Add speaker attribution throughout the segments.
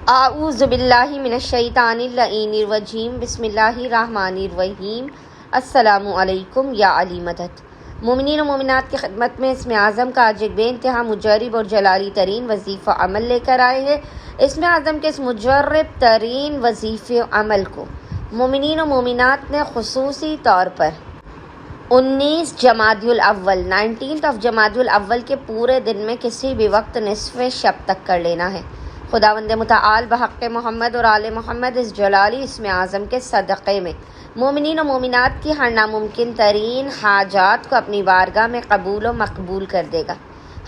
Speaker 1: اعوذ باللہ من الشیطان اللعین الرجیم بسم اللہ الرحمن الرحیم۔ السلام علیکم یا علی مدد۔ مومنین و مومنات کی خدمت میں اسم اعظم کا آج ایک بے انتہا مجرب اور جلالی ترین وظیفہ عمل لے کر آئے ہیں۔ اسم اعظم کے اس مجرب ترین وظیفے عمل کو مومنین و مومنات نے خصوصی طور پر 19 جمادی الاول 19 جمادی الاول کے پورے دن میں کسی بھی وقت نصف شب تک کر لینا ہے۔ خداوند متعال بحق محمد اور آل محمد اس جلالی اسم اعظم کے صدقے میں مومنین و مومنات کی ہر ناممکن ترین حاجات کو اپنی بارگاہ میں قبول و مقبول کر دے گا۔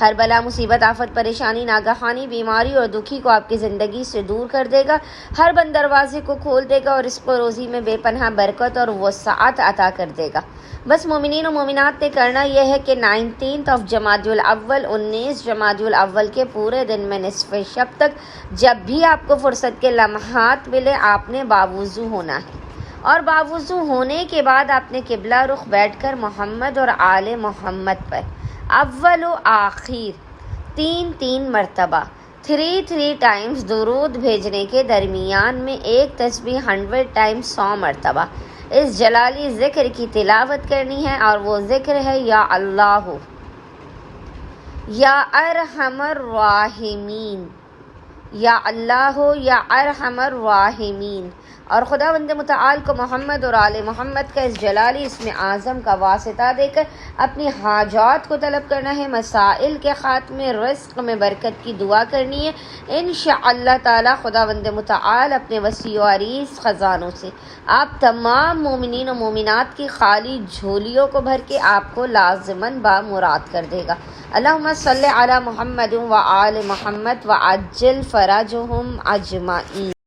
Speaker 1: ہر بلا مصیبت آفت پریشانی ناگہانی بیماری اور دکھی کو آپ کی زندگی سے دور کر دے گا۔ ہر بند دروازے کو کھول دے گا اور رزق و روزی میں بے پناہ برکت اور وسعت عطا کر دے گا۔ بس مومنین و مومنات نے کرنا یہ ہے کہ 19 جمادی الاول 19 جمادی الاول کے پورے دن میں نصف شب تک جب بھی آپ کو فرصت کے لمحات ملے آپ نے باوضو ہونا ہے، اور باوضو ہونے کے بعد آپ نے قبلہ رخ بیٹھ کر محمد اور آل محمد پر اول و آخر 3 مرتبہ 3 ٹائمز درود بھیجنے کے درمیان میں ایک تسبیح 100 ٹائمز 100 مرتبہ اس جلالی ذکر کی تلاوت کرنی ہے، اور وہ ذکر ہے یا اللہ یا ارحم الراحمین، یا اللہ یا ارحم الراحمین۔ اور خداوند متعال کو محمد اور آل محمد کا اس جلالی اسم اعظم کا واسطہ دے کر اپنی حاجات کو طلب کرنا ہے، مسائل کے خاتمے، رزق میں برکت کی دعا کرنی ہے۔ انشاءاللہ تعالی خداوند متعال اپنے وسیع و عریض خزانوں سے آپ تمام مومنین و مومنات کی خالی جھولیوں کو بھر کے آپ کو لازماً بامراد کر دے گا۔ اللہم صلی علی محمد و آل محمد وعجل فرجہم اجمعین۔